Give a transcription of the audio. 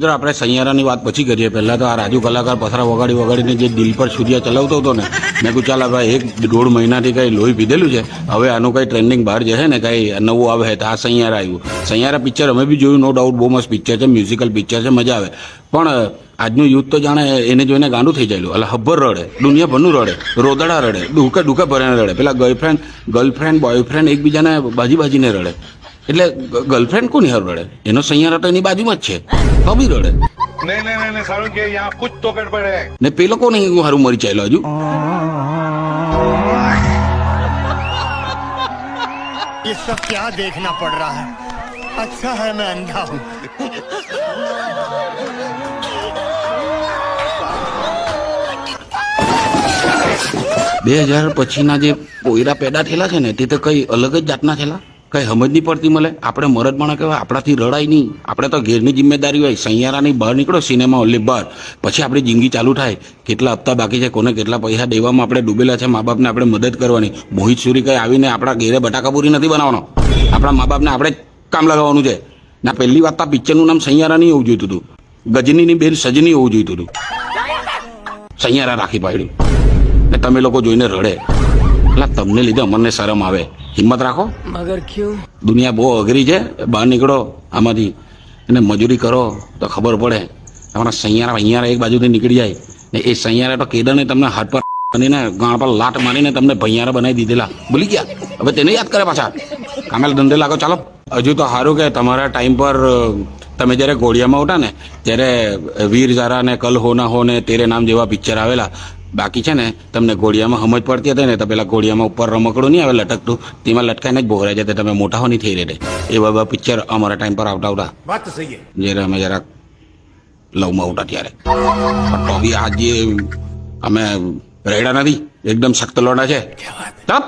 મિત્રો આપણે સૈયારાની વાત પછી કરીએ. પહેલા તો આ રાજુ કલાકાર પથરા વગાડીને જે દિલ પર સૂર્ય ચલાવતો હતો ને, મેં કહું ચાલ ભાઈ 1-1.5 મહિનાથી કઈ લોહી પીધેલું છે, હવે આનું કઈ ટ્રેન્ડિંગ બહાર જશે ને કઈ નવું આવે તો આ સૈયારા આવ્યું. સૈયારા પિક્ચર અમે બી જોયું, નો ડાઉટ બહુ મસ્ત પિક્ચર છે, મ્યુઝિકલ પિક્ચર છે, મજા આવે. પણ આજનું યુથ તો જાણે એને જોઈને ગાંડું થઈ જાયેલું. એટલે હબ્બર રડે, દુનિયાભરનું રડે, રોદડા રડે, ડૂકે ભરીને રડે. પેલા ગર્લફ્રેન્ડ બોયફ્રેન્ડ એકબીજાને બાજીને રડે. એટલે ગર્લફ્રેન્ડ કોની હારું રડે? એનો સૈયારા તો એની બાજુમાં જ છે, તો બી રડે. नहीं सारुण के यहाँ कुछ तो गड़बड़ है. ને પેલો કોને હારું મરી ચાલ્યો હજુ. ये सब क्या देखना पड़ रहा है? अच्छा है मैं अंधा हूँ. 2000 પછીના જે પોયરા પેદા થયેલા છે ને તે તો કઈ અલગ જ જાતના થયેલા, કઈ સમજ નહીં પડતી મળે. આપણે મરદ માણસ કહેવાય, આપણાથી રડાય નહીં. આપણે તો ઘેરની જિમ્મેદારી હોય. સૈયારાની બહાર નીકળો, સિનેમા ઓનલી બહાર, પછી આપણી જિંદગી ચાલુ થાય. કેટલા હપ્તા બાકી છે, કોને કેટલા પૈસા દેવામાં આપણે ડૂબેલા છે, મા બાપને આપણે મદદ કરવાની. મોહિત સુરી કઈ આવીને આપણા ઘેરે બટાકાપુરી નથી બનાવવાનો. આપણા મા બાપને આપણે જ કામ લગાવવાનું છે. ના પહેલી વાત આ પિક્ચરનું નામ સૈયારા નહીં હોવું જોઈતું હતું, ગજનીની બેન સજની હોવું જોઈતું હતું. સૈયારા રાખી પાડ્યું ને તમે લોકો જોઈને રડે. એટલે તમને લીધે અમને શરમ આવે. હિંમત રાખો. मगर क्यों? દુનિયા બહુ અઘરી છે, બહાર નીકળો આમાંથી અને મજૂરી કરો તો ખબર પડે. તમારા સૈયારા એક બાજુથી નીકળી જાય ને એ સૈયારા તો કેદારને તમને હાથ પર બનીને ગાળ પર લાટ મારીને તમને ભૈયારા બનાવી દીધેલા, ભૂલી ગયા. હવે તેને યાદ કરે પાછા. કામેલ ધંધે લાગો. ચાલો, હજુ તો સારું કે તમારા ટાઈમ પર તમે જ્યારે ઘોડિયામાં ઉઠા ને ત્યારે વીર ઝારા ને કલ હો ના હો ને તેરે નામ જેવા પિક્ચર આવેલા. બાકી છે ને તમને ઘોડિયામાં સમજ પડતી હતી ને તો પેલા ઘોડિયામાં ઉપર રમકડું નહીં આવે લટકતું, તેમાં લટકાઈને જ ભોગરાઈ જતા, તમે મોટા હો નહીં થઈ રહે. એ બધા પિક્ચર અમારા ટાઈમ પર આવતા बात तो सही है. જ્યારે અમે જરાક લવમાં ઉઠા ત્યારે. તો બી આજે અમે રેડા નથી, એકદમ સખ્ત લોડા છે. તપ